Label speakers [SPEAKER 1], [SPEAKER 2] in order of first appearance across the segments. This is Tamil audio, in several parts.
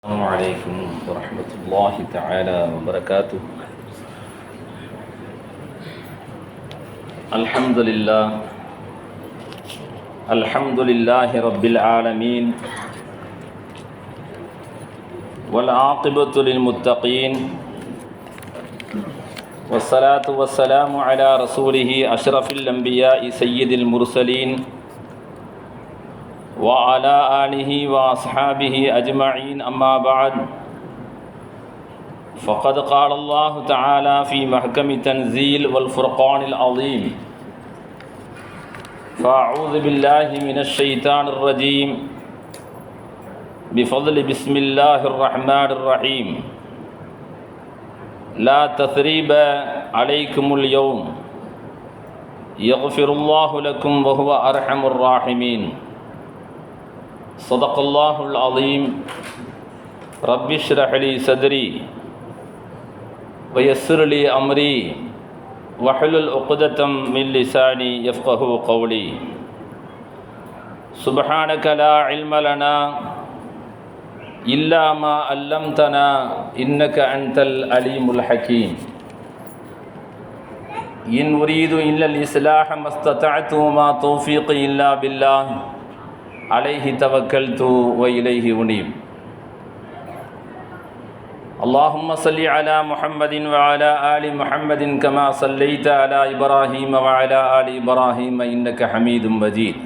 [SPEAKER 1] السلام عليكم ورحمة الله تعالى وبركاته. الحمد لله رب العالمين، والعاقبة للمتقين، والصلاة والسلام على رسوله أشرف الأنبياء سيد المرسلين وعلى آله وأصحابه أجمعين. أما بعد، فقد قال الله تعالى في محكم تنزيل والفرقان العظيم: فأعوذ بالله من الشيطان الرجيم، بفضل بسم الله الرحمن الرحيم. لا تثريب عليكم اليوم يغفر الله لكم وهو أرحم الراحمين. صدق الله العظيم. رب اشرح لي صدري ويسر لي أمري واحلل عقدة من لساني يفقهوا قولي. سبحانك لا علم لنا إلا ما علمتنا إنك أنت العليم الحكيم. إن أريد إلا الإصلاح ما استطعت وما توفيقي إلا بالله عليه توكلت وإليه أنيب. اللهم صل على محمد وعلى آل محمد كما صليت على إبراهيم وعلى آل إبراهيم إنك حميد مجيد.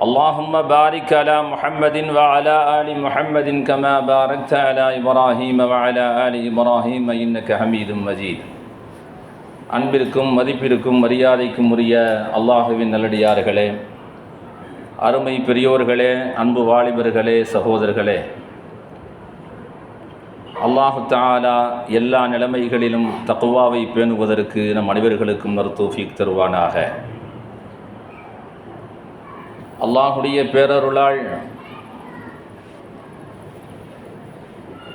[SPEAKER 1] اللهم بارك على محمد وعلى آل محمد كما باركت على إبراهيم وعلى آل إبراهيم إنك حميد مجيد. அன்பிற்கும் மதிப்பிற்கும் மரியாதைக்கும் உரிய அல்லாஹுவின் நல்லடியார்களே, அருமை பெரியோர்களே, அன்பு வாலிபர்களே, சகோதரர்களே, அல்லாஹு தஆலா எல்லா நிலைமைகளிலும் தக்வாவை பேணுவதற்கு நம் அனைவர்களுக்கும் தௌஃபீக் தருவானாக. அல்லாஹுடைய பேரருளால்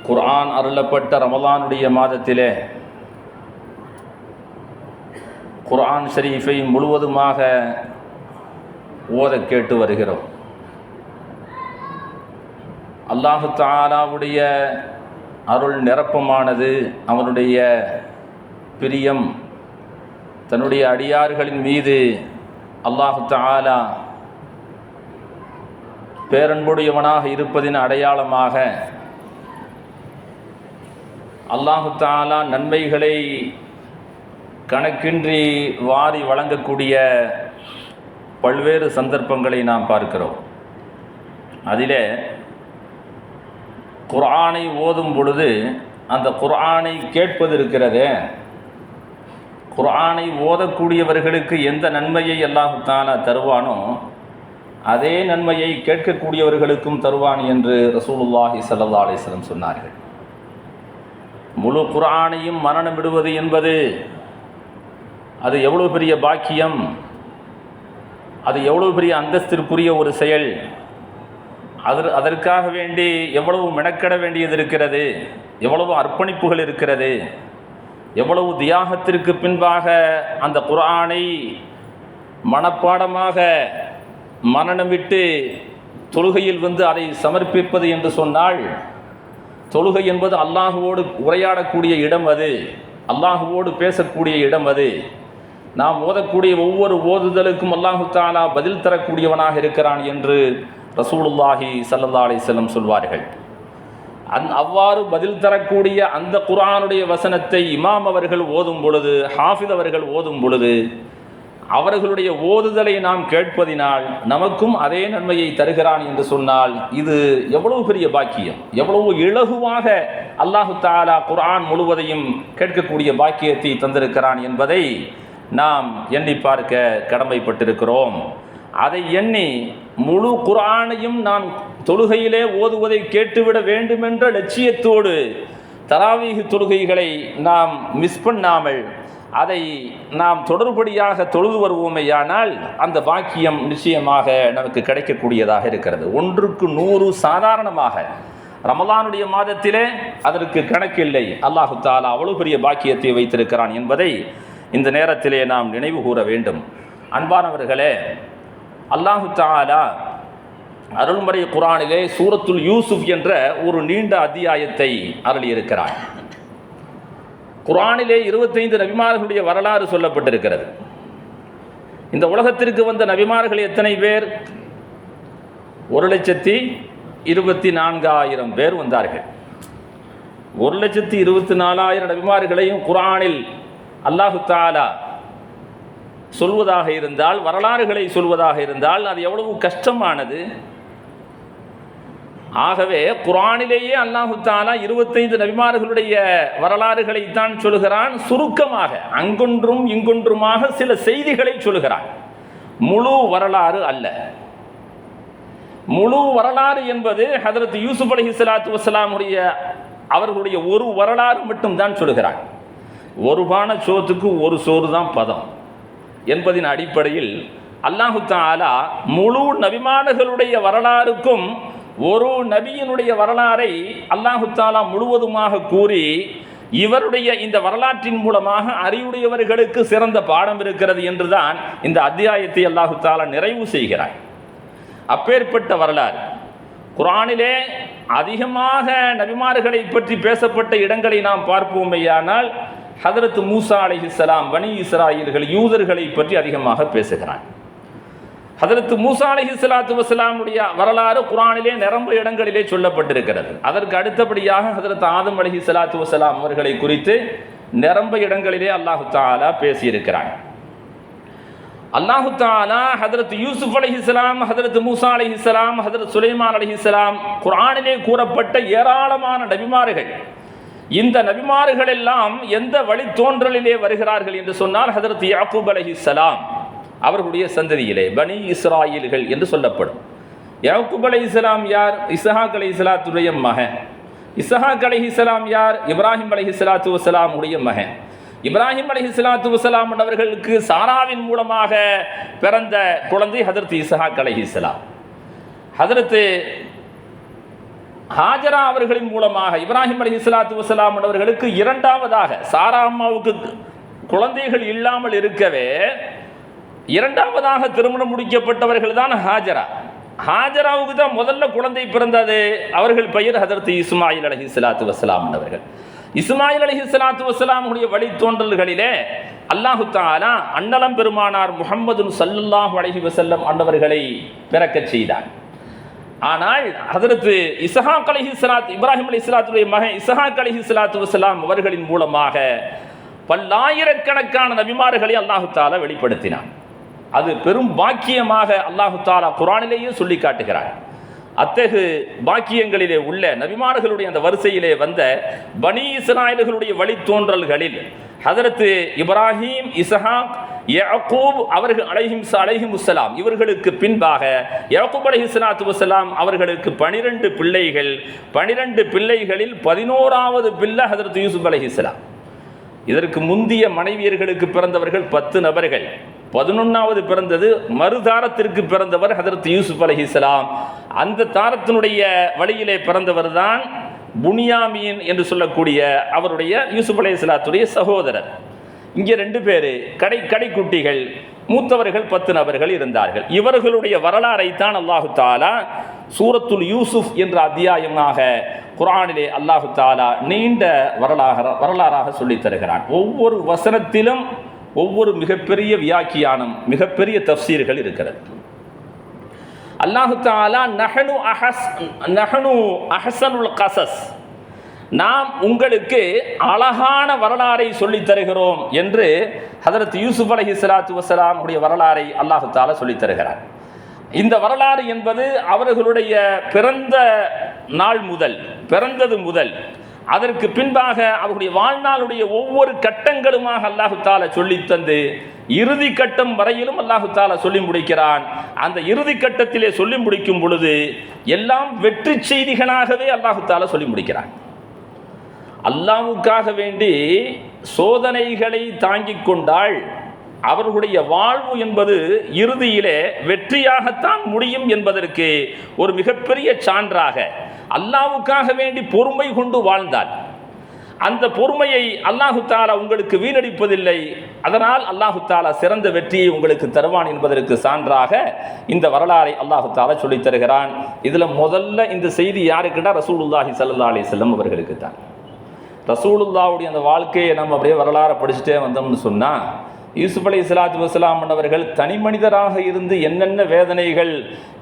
[SPEAKER 1] குர்ஆன் அருளப்பட்ட ரமலானுடைய மாதத்திலே குர்ஆன் ஷரீஃபை முழுவதுமாக ஓத கேட்டு வருகிறோம். அல்லாஹு தஆலாவுடைய அருள் நிரப்பமானது, அவனுடைய பிரியம் தன்னுடைய அடியார்களின் மீது அல்லாஹு தஆலா பேரன்புடையவனாக இருப்பதின் அடையாளமாக அல்லாஹு தஆலா நன்மைகளை கணக்கின்றி வாரி வழங்கக்கூடிய பல்வேறு சந்தர்ப்பங்களை நாம் பார்க்கிறோம். அதிலே குர்ஆனை ஓதும் பொழுது அந்த குர்ஆனை கேட்பது இருக்கிறதே, குர்ஆனை ஓதக்கூடியவர்களுக்கு எந்த நன்மையை அல்லாஹ் தஆலா தருவானோ அதே நன்மையை கேட்கக்கூடியவர்களுக்கும் தருவான் என்று ரசூலுல்லாஹி ஸல்லல்லாஹு அலைஹி வஸல்லம் சொன்னார்கள். முழு குர்ஆனையும் மனனம் விடுவது என்பது அது எவ்வளவு பெரிய பாக்கியம், அது எவ்வளவு பெரிய அந்தஸ்திற்குரிய ஒரு செயல். அதற்காக வேண்டி எவ்வளவு மெனக்கட வேண்டியது இருக்கிறது, எவ்வளவு அர்ப்பணிப்புகள் இருக்கிறது, எவ்வளவு தியாகத்திற்கு பின்பாக அந்த குர்ஆனை மனப்பாடமாக மனனம் விட்டு தொழுகையில் அதை சமர்ப்பிப்பது என்று சொன்னால், தொழுகை என்பது அல்லாஹுவோடு உரையாடக்கூடிய இடம், அது அல்லாஹுவோடு பேசக்கூடிய இடம். அது நாம் ஓதக்கூடிய ஒவ்வொரு ஓதுதலுக்கும் அல்லாஹு தஆலா பதில் தரக்கூடியவனாக இருக்கிறான் என்று ரசூலுல்லாஹி ஸல்லல்லாஹு அலைஹி வஸல்லம் சொல்வார்கள். அவ்வாறு பதில் தரக்கூடிய அந்த குர்ஆனுடைய வசனத்தை இமாம் அவர்கள் ஓதும் பொழுது, ஹாஃபிஸ் அவர்கள் ஓதும் பொழுது, அவர்களுடைய ஓதுதலை நாம் கேட்பதினால் நமக்கும் அதே நன்மையை தருகிறான் என்று சொன்னால் இது எவ்வளவு பெரிய பாக்கியம், எவ்வளவு இலகுவாக அல்லாஹு தஆலா குர்ஆன் முழுவதையும் கேட்கக்கூடிய பாக்கியத்தை தந்திருக்கிறான் என்பதை நாம் எண்ணி பார்க்க கடமைப்பட்டிருக்கிறோம். அதை எண்ணி முழு குர்ஆனையும் நான் தொழுகையிலே ஓதுவதை கேட்டுவிட வேண்டுமென்ற லட்சியத்தோடு தராவீஹ் தொழுகைகளை நாம் மிஸ் பண்ணாமல் அதை நாம் தொடர்படியாக தொழுது வருவோமேயானால் அந்த பாக்கியம் நிச்சயமாக நமக்கு கிடைக்கக்கூடியதாக இருக்கிறது. 1க்கு 100 சாதாரணமாக ரமலானுடைய மாதத்திலே அதற்கு கணக்கில்லை. அல்லாஹு தஆலா அவ்வளவு பெரிய பாக்கியத்தை வைத்திருக்கிறான் என்பதை இந்த நேரத்திலே நாம் நினைவு கூற வேண்டும். அன்பானவர்களே, அல்லாஹு தஆலா அருள்மறை குர்ஆனிலே சூரத்துல் யூசுப் என்ற ஒரு நீண்ட அத்தியாயத்தை அருளியிருக்கிறார். குர்ஆனிலே 25 நபிமார்களுடைய வரலாறு சொல்லப்பட்டிருக்கிறது. இந்த உலகத்திற்கு வந்த நபிமார்கள் எத்தனை பேர்? 1,24,000 பேர் வந்தார்கள். 1,24,000 நபிமார்களையும் குர்ஆனில் அல்லாஹு தஆலா சொல்வதாக இருந்தால், வரலாறுகளை சொல்வதாக இருந்தால் அது எவ்வளவு கஷ்டமானது. ஆகவே குர்ஆனிலேயே அல்லாஹு தஆலா 25 நபிமார்களுடைய வரலாறுகளைத்தான் சொல்கிறான். சுருக்கமாக அங்கொன்றும் இங்கொன்றுமாக சில செய்திகளை சொல்கிறான். முழு வரலாறு அல்ல. முழு வரலாறு என்பது ஹதரத் யூசுப் அலைஹிஸ்ஸலாத்து வஸ்ஸலாமுடைய அவர்களுடைய ஒரு வரலாறு மட்டும்தான் சொல்கிறான். ஒரு பான சோத்துக்கு ஒரு சோறு தான் பதம் என்பதின் அடிப்படையில் அல்லாஹு தஆலா முழு நபிமார்களுடைய வரலாறுக்கும் ஒரு நபியினுடைய வரலாறை அல்லாஹு தஆலா முழுவதுமாக கூறி, இவருடைய இந்த வரலாற்றின் மூலமாக அறிவுடையவர்களுக்கு சிறந்த பாடம் இருக்கிறது என்றுதான் இந்த அத்தியாயத்தை அல்லாஹு தஆலா நிறைவு செய்கிறார். அப்பேற்பட்ட வரலாறு குர்ஆனிலே அதிகமாக நபிமார்களை பற்றி பேசப்பட்ட இடங்களை நாம் பார்ப்போமேயானால் ஹதரத் மூசா அலைஹிஸ்ஸலாம் பனி இஸ்ராயீல்கள் யூதர்களை பற்றி அதிகமாக பேசுகிறான். ஹதரத் மூசா அலைஹிஸ்ஸலாத்து வஸ்ஸலாமுடைய வரலாறு குர்ஆனிலே நிரம்ப இடங்களிலே சொல்லப்பட்டிருக்கிறது. அதற்கு அடுத்தபடியாக ஹதரத் ஆதம் அலைஹிஸ்ஸலாத்து வஸ்ஸலாம் அவர்களை குறித்து நிரம்ப இடங்களிலே அல்லாஹு தஆலா பேசியிருக்கிறான். அல்லாஹு தஆலா ஹதரத் யூசுப் அலைஹிஸ்ஸலாம், ஹதரத் மூசா அலைஹிஸ்ஸலாம், ஹதரத் சுலைமான் அலைஹிஸ்ஸலாம், குர்ஆனிலே கூறப்பட்ட ஏராளமான நபிமார்கள். இந்த நபிமார்கள் எல்லாம் எந்த வழித்தோன்றலிலே வருகிறார்கள் என்று சொன்னால் ஹதரத் யாக்கூப் அலைஹிஸ்ஸலாம் அவர்களுடைய சந்ததியிலே பனி இஸ்ராயீல்கள் என்று சொல்லப்படும். யாக்கூப் அலைஹிஸ்ஸலாம் யார்? இஸ்ஹாக் அலைஹிஸ்ஸலாத்துடைய மகன். இஸ்ஹாக் அலைஹிஸ்ஸலாம் யார்? இப்ராஹிம் அலைஹிஸ்ஸலாத்து வஸ்ஸலாம் உடைய மகன். இப்ராஹிம் அலைஹிஸ்ஸலாத்து வஸ்ஸலாம் அவர்களுக்கு சாராவின் மூலமாக பிறந்த குழந்தை ஹதரத் இஸ்ஹாக் அலைஹிஸ்ஸலாம். ஹதரத் ஹாஜரா அவர்களின் மூலமாக இப்ராஹிம் அலைஹிஸ்ஸலாத்து வஸ்ஸலாம் அவர்களுக்கு இரண்டாவதாக, சாரா அம்மாவுக்கு குழந்தைகள் இல்லாமல் இருக்கவே இரண்டாவதாக திருமணம் முடிக்கப்பட்டவர்கள் தான் ஹாஜரா. ஹாஜராவுக்கு தான் முதல்ல குழந்தை பிறந்தது. அவர்கள் பெயர் ஹதரத் இஸ்மாயில் அலைஹிஸ்ஸலாத்து வஸ்ஸலாம் அவர்கள். இஸ்மாயில் அலைஹிஸ்ஸலாத்து வஸ்ஸலாமுடைய வழித்தோன்றல்களிலே அல்லாஹு தஆலா அன்னலம் பெருமானார் முஹம்மது ஸல்லல்லாஹு அலைஹி வஸல்லம் அன்னவர்களை பிறக்கச் செய்தார். ஆனால் ஹதரத் இஸ்ஹாக் அலைஹிஸ்ஸலாத்து இப்ராஹிம் அலைஹிஸ்ஸலாத்துடைய மகன் இஸ்ஹாக் அலைஹிஸ்ஸலாத்து வஸ்ஸலாம் அவர்களின் மூலமாக பல்லாயிரக்கணக்கான நபிமார்களை அல்லாஹு தஆலா வெளிப்படுத்தினார். அது பெரும் பாக்கியமாக அல்லாஹு தஆலா குர்ஆனிலேயே சொல்லி காட்டுகிறார். அத்தகு பாக்கியங்களிலே உள்ள நபிமார்களுடைய அந்த வரிசையிலே வந்த பனி இஸ்ராயீல்களுடைய வழித்தோன்றல்களில் ஹதரத் இப்ராஹிம், இஸ்ஹாக், யாக்கூப் அவர்கள் அலைஹிமுஸ்ஸலாம் இவர்களுக்கு பின்பாக யாக்கூப் அலைஹிஸ்ஸலாத்து வஸ்ஸலாம் அவர்களுக்கு 12 பிள்ளைகள். 12 பிள்ளைகளில் 11வது பிள்ளை ஹதரத் யூசுப் அலைஹிஸ்ஸலாம். இதற்கு முந்திய மனைவியர்களுக்கு பிறந்தவர்கள் 10 நபர்கள். 11வது பிறந்தது மறுதாரத்திற்கு பிறந்தவர் ஹதரத் யூசுப் அலைஹிஸ்ஸலாம். அந்த தாரத்தினுடைய வழியிலே பிறந்தவர் தான் புனியாமீன் என்று சொல்லக்கூடிய அவருடைய யூசுப் அலைஹிஸ்ஸலாத்துடைய சகோதரர். இங்கே 2 பேர் கடைக்குட்டிகள், மூத்தவர்கள் 10 நபர்கள் இருந்தார்கள். இவர்களுடைய வரலாறை தான் அல்லாஹு தஆலா சூரத்துல் யூசுப் என்ற அத்தியாயமாக குர்ஆனிலே அல்லாஹு தஆலா நீண்ட வரலாறாக சொல்லித் தருகிறான். ஒவ்வொரு வசனத்திலும் ஒவ்வொரு மிகப்பெரிய வியாக்கியானம், மிகப்பெரிய தஃப்சீர்கள் இருக்கிறது. அல்லாஹு தஆலா நஹனு அஹ்ஸனுல் கஸஸ், நாம் உங்களுக்கு அழகான வரலாறை சொல்லித் தருகிறோம் என்று ஹதரத் யூசுப் அலைஹிஸ்ஸலாத்து வஸ்ஸலாம் உடைய வரலாறை அல்லாஹு தஆலா சொல்லித் தருகிறார். இந்த வரலாறு என்பது அவர்களுடைய பிறந்த நாள் முதல், பிறந்தது முதல், அதற்கு பின்பாக அவருடைய வாழ்நாளுடைய ஒவ்வொரு கட்டங்களுமாக அல்லாஹு தஆலா சொல்லி தந்து இறுதி கட்டம் வரையிலும் அல்லாஹு தஆலா சொல்லி முடிக்கிறான். அந்த இறுதி கட்டத்திலே சொல்லி முடிக்கும் பொழுது எல்லாம் வெற்றி செய்திகளாகவே அல்லாஹு தஆலா சொல்லி முடிக்கிறான். அல்லாஹ்வுக்காக வேண்டி சோதனைகளை தாங்கிக் கொண்டால் அவர்களுடைய வாழ்வு என்பது இறுதியிலே வெற்றியாகத்தான் முடியும் என்பதற்கு ஒரு மிகப்பெரிய சான்றாக அல்லாஹ்வுக்காக வேண்டி பொறுமை கொண்டு வாழ்ந்தால், அந்த பொறுமையை அல்லாஹு தாலா உங்களுக்கு வீணடிப்பதில்லை. அதனால் அல்லாஹு தாலா சிறந்த வெற்றியை உங்களுக்கு தருவான் என்பதற்கு சான்றாக இந்த வரலாறை அல்லாஹு தாலா சொல்லித் தருகிறான். இதில் முதல்ல இந்த செய்தி யாருக்குன்னா ரசூலுல்லாஹி ஸல்லல்லாஹு அலைஹி வஸல்லம் அவர்களுக்கு தான். ரசூலுல்லாவுடைய அந்த வாழ்க்கையை நம்ம அப்படியே வரலாறை படிச்சுட்டே வந்தோம்னு சொன்னால், யூசுப் அலைஹிஸ்ஸலாத்து வஸ்ஸலாம் அவர்கள் தனி மனிதராக இருந்து என்னென்ன வேதனைகள்,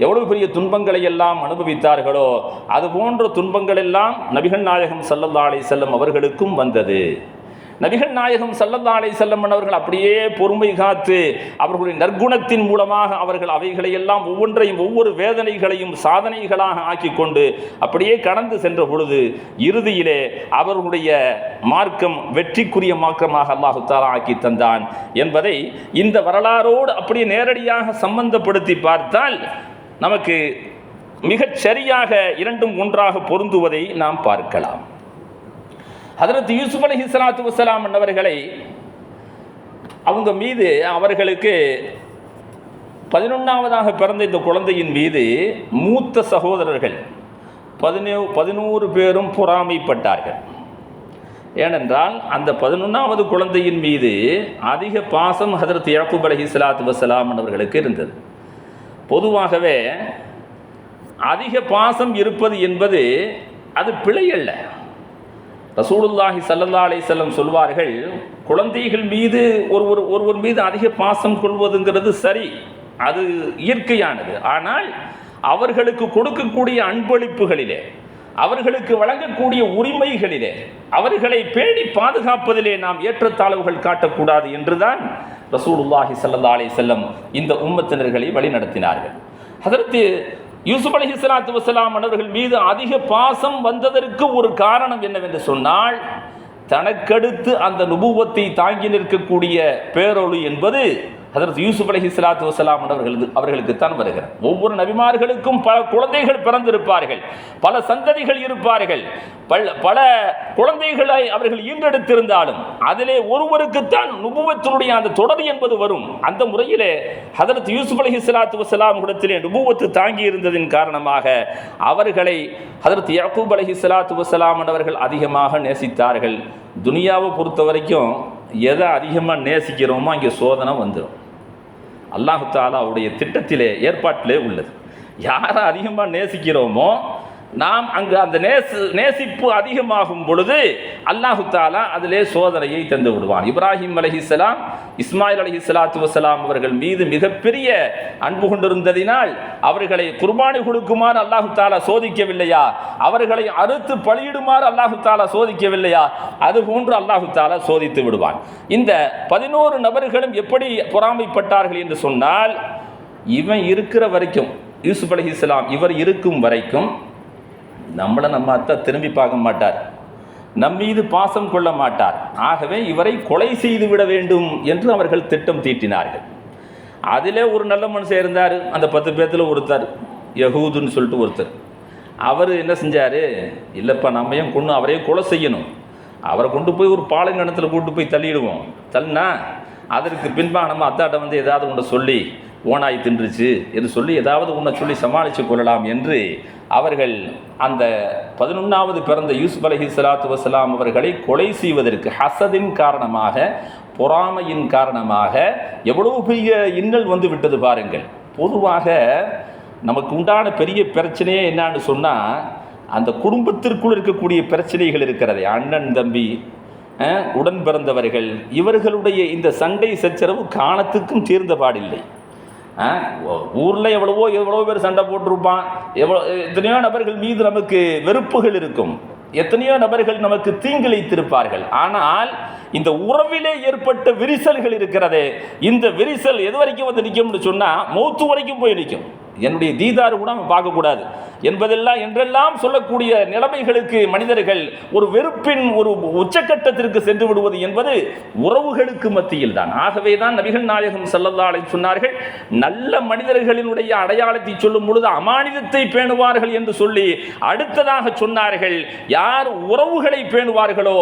[SPEAKER 1] எவ்வளவு பெரிய துன்பங்களை எல்லாம் அனுபவித்தார்களோ அது போன்ற துன்பங்கள் எல்லாம் நபிகள் நாயகம் ஸல்லல்லாஹு அலைஹி வஸல்லம் அவர்களுக்கும் வந்தது. நபிகள் நாயகம் ஸல்லல்லாஹு அலைஹி வஸல்லம் அவர்கள் அப்படியே பொறுமை காத்து அவர்களுடைய நற்குணத்தின் மூலமாக அவர்கள் அவைகளை எல்லாம் ஒவ்வொன்றையும் ஒவ்வொரு வேதனைகளையும் சாதனைகளாக ஆக்கி கொண்டு அப்படியே கடந்து சென்ற பொழுது இறுதியிலே அவர்களுடைய மார்க்கம் வெற்றிக்குரிய மார்க்கமாக அல்லாஹு தஆலா ஆக்கி தந்தான் என்பதை இந்த வரலாறோடு அப்படியே நேரடியாக சம்பந்தப்படுத்தி பார்த்தால் நமக்கு மிகச் சரியாக இரண்டும் ஒன்றாக பொருந்துவதை நாம் பார்க்கலாம். ஹஜ்ரத் யூசுப் அலைஹிஸ்ஸலாத்து வஸ்ஸலாம் அவர்களை அவங்க மீது அவர்களுக்கு 11ஆவதாக பிறந்த இந்த குழந்தையின் மீது மூத்த சகோதரர்கள் 11 பேரும் பொறாமைப்பட்டார்கள். ஏனென்றால் அந்த 11ஆவது குழந்தையின் மீது அதிக பாசம் ஹஜ்ரத் யாக்கூப் அலைஹிஸ்ஸலாத்து வஸ்ஸலாம் அவர்களுக்கு இருந்தது. பொதுவாகவே அதிக பாசம் இருப்பது என்பது அது பிழை அல்ல. ரசூலுல்லாஹி ஸல்லல்லாஹு அலைஹி வஸல்லம் சொல்வார்கள், குழந்தைகள் மீது ஒருவர் மீது அதிக பாசம் கொள்வதுங்கிறது சரி, அது இயற்கையானது. ஆனால் அவர்களுக்கு கொடுக்கக்கூடிய அன்பளிப்புகளிலே, அவர்களுக்கு வழங்கக்கூடிய உரிமைகளிலே, அவர்களை பேணி பாதுகாப்பதிலே நாம் ஏற்றத்தாழ்வுகள் காட்டக்கூடாது என்றுதான் ரசூலுல்லாஹி ஸல்லல்லாஹு அலைஹி வஸல்லம் இந்த உம்மத்தினர்களை வழிநடத்தினார்கள். ஹஜ்ரத் யூசுப் அலைஹிஸ்ஸலாத்து வஸ்ஸலாம் அவர்கள் மீது அதிக பாசம் வந்ததற்கு ஒரு காரணம் என்னவென்று சொன்னால், தனக்கடுத்து அந்த நுபுவத்தை தாங்கி நிற்கக்கூடிய பேரொளி என்பது ஹஜ்ரத் யூசுப் அலைஹிஸ்ஸலாத்து வஸ்ஸலாம் அவர்களுக்குத்தான் வருகிறது. ஒவ்வொரு நபிமார்களுக்கும் பல குழந்தைகள் பிறந்திருப்பார்கள், பல சந்ததிகள் இருப்பார்கள், பல குழந்தைகளை அவர்கள் ஈன்றெடுத்திருந்தாலும் அதிலே ஒருவருக்குத்தான் நுபுவத்தினுடைய அந்த தொடர் என்பது வரும். அந்த முறையிலே ஹஜ்ரத் யூசுப் அலைஹிஸ்ஸலாத்து வஸ்ஸலாம் இடத்திலே நுபுவத்து தாங்கி இருந்ததின் காரணமாக அவர்களை ஹஜ்ரத் யாக்கூப் அலைஹிஸ்ஸலாத்து வஸ்ஸலாம் அவர்கள் அதிகமாக நேசித்தார்கள். துனியாவை பொறுத்த வரைக்கும் எதை அதிகமாக நேசிக்கிறோமோ அங்கே சோதனை வந்துடும். அல்லாஹு தஆலா அவருடைய திட்டத்திலே ஏற்பாட்டிலே உள்ளது. யாரை அதிகமாக நேசிக்கிறோமோ நாம் அங்கு அந்த நேசிப்பு அதிகமாகும் பொழுது அல்லாஹு தஆலா அதிலே சோதனையை தந்து விடுவான். இப்ராஹிம் அலைஹிஸ்ஸலாம், இஸ்மாயில் அலைஹிஸ்ஸலாத்து வஸ்ஸலாம் அவர்கள் மீது மிகப்பெரிய அன்பு கொண்டிருந்ததினால் அவர்களை குர்பானி கொடுக்குமாறு அல்லாஹு தஆலா சோதிக்கவில்லையா, அவர்களை அறுத்து பலியிடுமாறு அல்லாஹு தஆலா சோதிக்கவில்லையா, அதுபோன்று அல்லாஹு தஆலா சோதித்து விடுவான். இந்த 11 நபர்களும் எப்படி பொறாமைப்பட்டார்கள் என்று சொன்னால், இவன் இருக்கிற வரைக்கும், யூசுப் அலைஹிஸ்ஸலாம் இவர் இருக்கும் வரைக்கும் நம்மளை நம்ம அத்தை திரும்பி பார்க்க மாட்டார், நம்மீது பாசம் கொள்ள மாட்டார், ஆகவே இவரை கொலை செய்து விட வேண்டும் என்று அவர்கள் திட்டம் தீட்டினார்கள். அதிலே ஒரு நல்ல மனுஷன் இருந்தார், அந்த 10 பேர்த்தில் ஒருத்தர் யஹூதுன்னு சொல்லிட்டு ஒருத்தர். அவர் என்ன செஞ்சார், இல்லைப்பா நம்மையும் கொண்டு அவரையும் கொலை செய்யணும், அவரை கொண்டு போய் ஒரு பாலங்கணத்தில் கூட்டு போய் தள்ளிடுவோம், தள்ளினா அதற்கு பின்பாக நம்ம அத்தாட்ட வந்து ஏதாவது ஒன்று சொல்லி ஓனாய் தின்றுச்சு என்று சொல்லி ஏதாவது ஒன்றை சொல்லி சமாளித்து கொள்ளலாம் என்று அவர்கள் அந்த 11ஆவது பிறந்த யூசுப் அலைஹிஸ்ஸலாத்து வஸ்ஸலாம் அவர்களை கொலை செய்வதற்கு ஹசதின் காரணமாக, பொறாமையின் காரணமாக எவ்வளவு பெரிய இன்னல் வந்து விட்டது பாருங்கள். பொதுவாக நமக்கு உண்டான பெரிய பிரச்சனையே என்னான்னு சொன்னால், அந்த குடும்பத்திற்குள் இருக்கக்கூடிய பிரச்சனைகள் இருக்கிறதே, அண்ணன் தம்பி உடன் பிறந்தவர்கள், இவர்களுடைய இந்த சண்டை சச்சரவு காலத்துக்கும் தீர்ந்த பாடில்லை. ஊரில் எவ்வளவோ பேர் சண்டை போட்டிருப்பான், எத்தனையோ நபர்கள் மீது நமக்கு வெறுப்புகள் இருக்கும், எத்தனையோ நபர்கள் நமக்கு தீங்கிழைத்திருப்பார்கள். ஆனால் இந்த உறவிலே ஏற்பட்ட விரிசல்கள் இருக்கிறதே, இந்த விரிசல் எது வரைக்கும் வந்து நிற்கும்னு சொன்னால் மௌத்து வரைக்கும் போய் நிற்கும். என்னுடைய தீதாறு கூட அவன் பார்க்கக்கூடாது என்றெல்லாம் சொல்லக்கூடிய நிலைமைகளுக்கு மனிதர்கள் ஒரு வெறுப்பின் ஒரு உச்சக்கட்டத்திற்கு சென்று விடுவது என்பது உறவுகளுக்கு மத்தியில் தான். ஆகவே தான் நபிகள் நாயகம் ஸல்லல்லாஹு அலைஹி சொன்னார்கள், நல்ல மனிதர்களினுடைய அடையாளத்தை சொல்லும் பொழுது அமானிதத்தை பேணுவார்கள் என்று சொல்லி அடுத்ததாக சொன்னார்கள், யார் உறவுகளை பேணுவார்களோ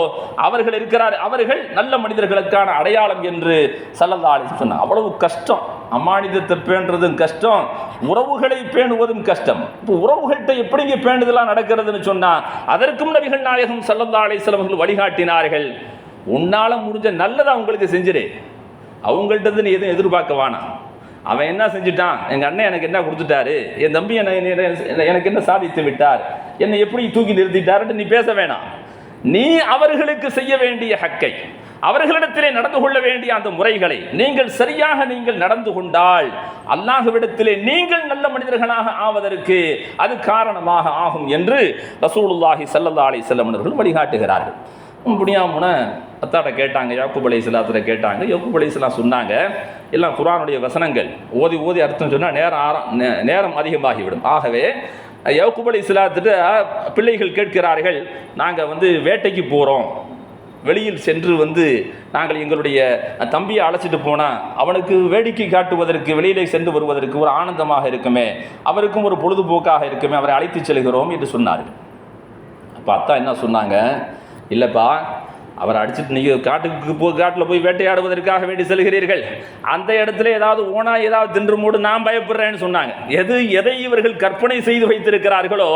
[SPEAKER 1] அவர்கள் நல்ல மனிதர்களுக்கான அடையாளம் என்று ஸல்லல்லாஹு அலைஹி சொன்னார். அவ்வளவு கஷ்டம் அமானிதத்தை பேணுறதும் கஷ்டம், உறவுகளை பேணுவதும் கஷ்டம். இப்போ உறவுகள்கிட்ட எப்படிங்க பேணுதலாம் நடக்கிறதுன்னு சொன்னால் அதற்கும் நபிகள் நாயகம் ஸல்லல்லாஹு அலைஹி வஸல்லம் அவர்கள் வழிகாட்டினார்கள். உன்னால் முடிஞ்ச நல்லதை அவங்களுக்கு செஞ்சிரு, அவங்கள்ட்ட நீ எதுவும் எதிர்பார்க்க வேணாம். அவன் என்ன செஞ்சுட்டான், எங்கள் அண்ணன் எனக்கு என்ன கொடுத்துட்டாரு, என் தம்பி எனக்கு என்ன சாதித்து விட்டார், என்னை எப்படி தூக்கி நிறுத்திட்டாருன்னு நீ பேச வேணாம். நீ அவர்களுக்கு செய்ய வேண்டிய ஹக்கை, அவர்களிடத்திலே நடந்து கொள்ள வேண்டிய அந்த முறைகளை நீங்கள் நடந்து கொண்டால் அல்லாஹ்விடத்திலே நீங்கள் நல்ல மனிதர்களாக ஆவதற்கு அது காரணமாக ஆகும் என்று ரசூலுல்லாஹி ஸல்லல்லாஹு அலைஹி வஸல்லம் அவர்கள் வழிகாட்டுகிறார்கள். புனியாமுன அத்தாட்ட கேட்டாங்க, யாக்கூப் அலைஹிஸ்ஸலாத்துல கேட்டாங்க. யாக்கூப் அலைஹிஸ்ஸலாம் சொன்னாங்க, எல்லாம் குர்ஆனுடைய வசனங்கள் ஓதி ஓதி அர்த்தம் சொன்னால் நேரம் அதிகமாகிவிடும். ஆகவே யாக்கூப் அலைஹிஸ்ஸலாத்திட்ட பிள்ளைகள் கேட்கிறார்கள், நாங்கள் வேட்டைக்கு போகிறோம், வெளியில் சென்று நாங்கள் எங்களுடைய தம்பியை அழைச்சிட்டு போனால் அவனுக்கு வேடிக்கை காட்டுவதற்கு வெளியிலே சென்று வருவதற்கு ஒரு ஆனந்தமாக இருக்குமே, அவருக்கும் ஒரு பொழுதுபோக்காக இருக்குமே, அவரை அழைத்து செல்கிறோம் என்று சொன்னார்கள். அப்போ அத்தா என்ன சொன்னாங்க, இல்லைப்பா, அவரை அடிச்சுட்டு நீங்கள் காட்டில் போய் வேட்டையாடுவதற்காக வேண்டி செல்கிறீர்கள், அந்த இடத்துல ஏதாவது ஓனா ஏதாவது தின்று மூடு நான் பயப்படுறேன்னு சொன்னாங்க. எதை இவர்கள் கற்பனை செய்து வைத்திருக்கிறார்களோ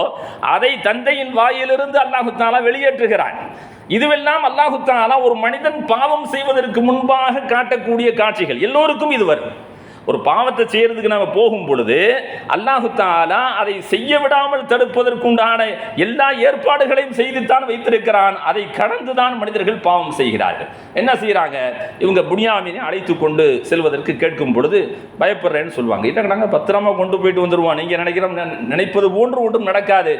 [SPEAKER 1] அதை தந்தையின் வாயிலிருந்து அல்லாஹு தஆலா வெளியேற்றுகிறான். இதுவெல்லாம் அல்லாஹு தஆலா ஒரு மனிதன் பாவம் செய்வதற்கு முன்பாக காட்டக்கூடிய காட்சிகள். எல்லோருக்கும் இது வரும். ஒரு பாவத்தை செய்யறதுக்கு நாம் போகும் பொழுது அல்லாஹு தஆலா அதை செய்ய விடாமல் தடுப்பதற்குண்டான எல்லா ஏற்பாடுகளையும் செய்துத்தான் வைத்திருக்கிறான். அதை கடந்துதான் மனிதர்கள் பாவம் செய்கிறார்கள். என்ன செய்கிறாங்க, இவங்க புனியாமினை அழைத்து கொண்டு செல்வதற்கு கேட்கும் பொழுது பயப்படுறேன்னு சொல்லுவாங்க. இல்லை, நாங்கள் பத்திரமா கொண்டு போயிட்டு வந்துடுவோம், நீங்கள் நினைப்பது போன்று ஒன்றும் நடக்காது,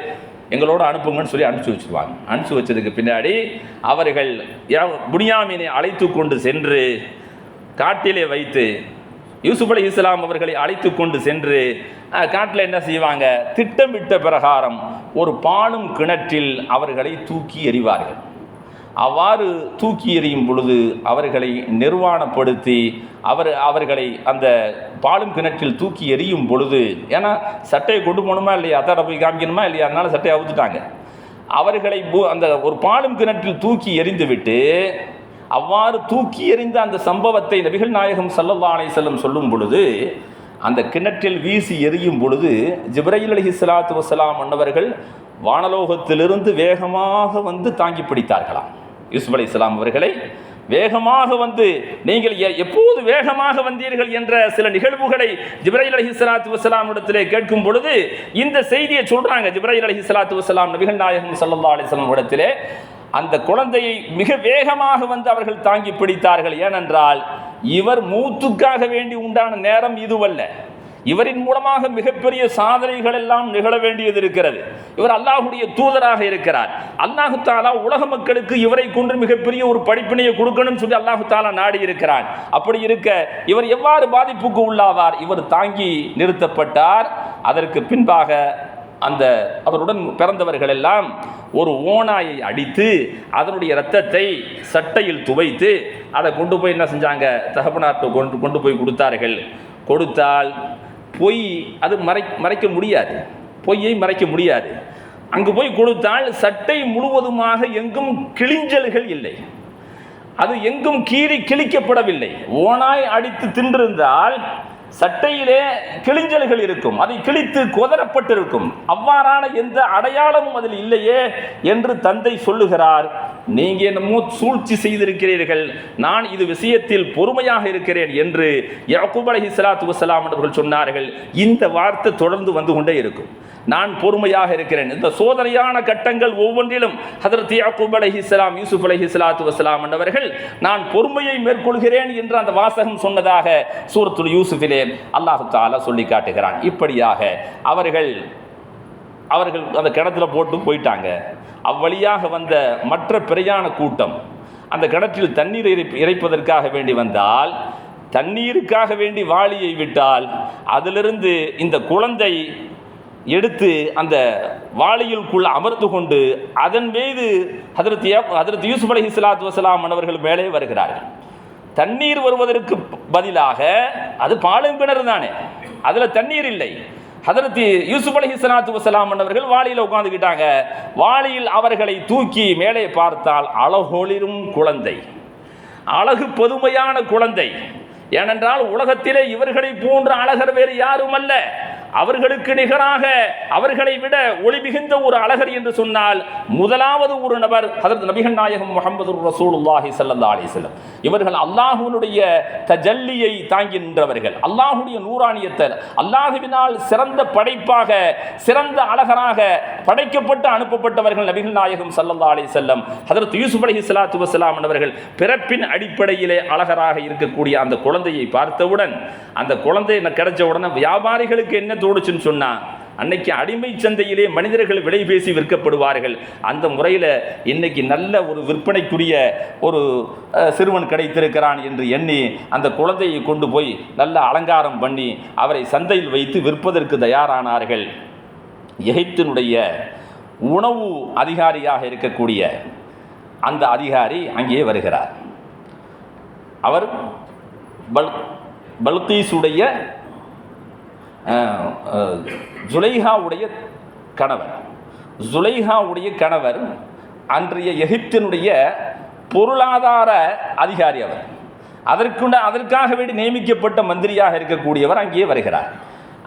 [SPEAKER 1] எங்களோட அனுப்புங்கன்னு சொல்லி அனுப்பிச்சி வச்சுருவாங்க. அனுப்பிச்சி வச்சதுக்கு பின்னாடி அவர்கள் புனியாமினை அழைத்து கொண்டு சென்று காட்டிலே வைத்து யூசுப் அலைஹிஸ்ஸலாம் அவர்களை அழைத்து கொண்டு சென்று காட்டில் என்ன செய்வாங்க, திட்டமிட்ட பிரகாரம் ஒரு பாழும் கிணற்றில் அவர்களை தூக்கி எறிவார்கள். அவ்வாறு தூக்கி எறியும் பொழுது அவர்களை நிர்வாணப்படுத்தி அவர்களை அந்த பாழும் கிணற்றில் தூக்கி எறியும் பொழுது, ஏன்னா சட்டையை கொண்டு போகணுமா இல்லையா, அத்தாட போய் காமிக்கணுமா இல்லையா, அதனால சட்டையை அவுத்துட்டாங்க. அவர்களை அந்த ஒரு பாழும் கிணற்றில் தூக்கி எறிந்து விட்டு அவ்வாறு தூக்கி எறிந்த அந்த சம்பவத்தை நபிகள் நாயகம் ஸல்லல்லாஹு அலைஹி வஸல்லம் சொல்லும் பொழுது, அந்த கிணற்றில் வீசி எறியும் பொழுது ஜிப்ரீல் அலைஹிஸ்ஸலாத்து வஸ்ஸலாம் அன்னவர்கள் வானலோகத்திலிருந்து வேகமாக தாங்கி பிடித்தார்களாம். யூசுப் அலைஹிஸ்ஸலாம் அவர்களை வேகமாக நீங்கள் எப்போது வேகமாக வந்தீர்கள் என்ற சில நிகழ்வுகளை ஜிப்ரீல் அலைஹிஸ்ஸலாத்து வஸ்ஸலாம் இடத்திலே கேட்கும் பொழுது இந்த செய்தியை சொல்றாங்க. ஜிப்ரீல் அலைஹிஸ்ஸலாத்து வஸ்ஸலாம் நபிகள் நாயகம் ஸல்லல்லாஹு அலைஹி வஸல்லம் இடத்திலே அந்த குழந்தையை மிக வேகமாக அவர்கள் தாங்கி பிடித்தார்கள். ஏனென்றால் இவர் மூத்துக்காக வேண்டி உண்டான நேரம் இதுவல்ல, இவரின் மூலமாக மிகப்பெரிய சாதனைகள் எல்லாம் நிகழ வேண்டியது இருக்கிறது. இவர் அல்லாஹ்வுடைய தூதராக இருக்கிறார். அல்லாஹு தஆலா உலக மக்களுக்கு இவரை கொண்டு மிகப்பெரிய ஒரு படிப்பினையை கொடுக்கணும்னு சொல்லி அல்லாஹு தஆலா நாடி இருக்கிறார். அப்படி இருக்க இவர் எவ்வாறு பாதிப்புக்கு உள்ளாவார்? இவர் தாங்கி நிறுத்தப்பட்டார். அதற்கு பின்பாக அவருடன் பிறந்தவர்கள் எல்லாம் ஒரு ஓநாயை அடித்து அதனுடைய இரத்தத்தை சட்டையில் துவைத்து அதை கொண்டு போய் என்ன செஞ்சாங்க, தகப்பனார்ட்ட கொண்டு போய் கொடுத்தார்கள். கொடுத்தால் பொய் அது மறைக்க முடியாது, பொய்யை மறைக்க முடியாது. அங்கு போய் கொடுத்தால் சட்டை முழுவதுமாக எங்கும் கிழிஞ்சல்கள் இல்லை, அது எங்கும் கிழிக்கப்படவில்லை. ஓநாய் அடித்து தின்றிருந்தால் சட்டையிலே கிழிஞ்சல்கள் இருக்கும், அதை கிழித்து கொதறப்பட்டிருக்கும். அவ்வாறான எந்த அடையாளமும் அதில் இல்லையே என்று தந்தை சொல்லுகிறார். நீங்க என்னமோ சூழ்ச்சி செய்திருக்கிறீர்கள், நான் இது விஷயத்தில் பொறுமையாக இருக்கிறேன் என்று யாக்கூப் அலைஹிஸ்ஸலாத்து வஸ்ஸலாம் அவர்கள் சொன்னார்கள். இந்த வார்த்தை தொடர்ந்து வந்து கொண்டே இருக்கும், நான் பொறுமையாக இருக்கிறேன். இந்த சோதனையான கட்டங்கள் ஒவ்வொன்றிலும் ஹஜ்ரத் யாக்கூப் அலைஹிஸ்ஸலாம் யூசுப் அலைஹிஸ்ஸலாத்து வஸ்ஸலாம் அவர்கள் நான் பொறுமையை மேற்கொள்கிறேன் என்று அந்த வாசகம் சொன்னதாக சூரத்துல் யூசுஃபிலே அல்லாஹ் தஆலா சொல்லி காட்டுகிறான். இப்படியாக அவர்கள் அந்த கிணத்துல போட்டு போயிட்டாங்க. அவ்வழியாக வந்த மற்ற பிரயாண கூட்டம் அந்த கிணற்றில் தண்ணீர் இறைப்பதற்காக வேண்டி வந்தால், தண்ணீருக்காக வேண்டி வாளியை விட்டால் அதிலிருந்து இந்த குழந்தை எடுத்து அந்த வாளியுக்குள் அமர்ந்து கொண்டு அதன் மீது ஹஜ்ரத் யூசுப் அலைஹிஸ்ஸலாத்து வஸ்ஸலாம் அவர்கள் மேலே வருகிறார்கள். தண்ணீர் வருவதற்கு பதிலாக அது பாலும் கிணறு தானே, அதில் தண்ணீர் இல்லை. ஹஜ்ரத் யூசுப் அலைஹிஸ்ஸலாத்து வஸ்ஸலாம் அவர்கள் வாளியில் உட்கார்ந்துக்கிட்டாங்க. வாளியில் அவர்களை தூக்கி மேலே பார்த்தால் அழகொளிரும் குழந்தை, அழகு பொதுமையான குழந்தை. ஏனென்றால் உலகத்திலே இவர்களை போன்ற அழகர் வேறு யாரும் அல்ல. அவர்களுக்கு நிகராக அவர்களை விட ஒளி மிகுந்த ஒரு அழகர் என்று சொன்னால் முதலாவது ஒரு நபர் ஹஜ்ரத் நபிகள் நாயகம் முஹம்மது ரசூலுல்லாஹி ஸல்லல்லாஹு அலைஹி வஸல்லம். இவர்கள் அல்லாஹ்வுடைய தஜல்லியை தாங்கி நின்றவர்கள். அல்லாஹ்வுடைய நூறானியத்தை அல்லாஹ்வினால் சிறந்த படைப்பாக சிறந்த அழகராக படைக்கப்பட்டு அனுப்பப்பட்டவர்கள் நபிகள் நாயகம் ஸல்லல்லாஹு அலைஹி வஸல்லம். ஹஜ்ரத் யூசுப் அலைஹிஸ்ஸலாத்து வஸ்ஸலாம் அவர்கள் பிறப்பின் அடிப்படையிலே அழகராக இருக்கக்கூடிய அந்த குழந்தையை பார்த்தவுடன், அந்த குழந்தை கிடைச்ச உடனே வியாபாரிகளுக்கு என்ன தோடுச்சுன்னு சொன்னா, அன்னைக்கு அடிமை சந்தையிலே மனிதர்கள் விலை பேசி விற்கப்படுவார்கள். அந்த முறையில் இன்னைக்கு நல்ல ஒரு விற்பனைக்குரிய ஒரு சிறுவன் கிடைத்திருக்கிறான் என்று எண்ணி அந்த குழந்தையை கொண்டு போய் நல்ல அலங்காரம் பண்ணி அவரை சந்தையில் வைத்து விற்பதற்கு தயாரானார்கள். எகிப்தினுடைய உணவு அதிகாரியாக இருக்கக்கூடிய அந்த அதிகாரி அங்கே வருகிறார். அவர் பல்கீசுடைய ஜுலைஹாவுடைய கணவர். ஜுலைஹாவுடைய கணவர் அன்றைய எகிப்தினுடைய பொருளாதார அதிகாரி. அவர் அதற்காக வேண்டி நியமிக்கப்பட்ட மந்திரியாக இருக்கக்கூடியவர் அங்கே வருகிறார்.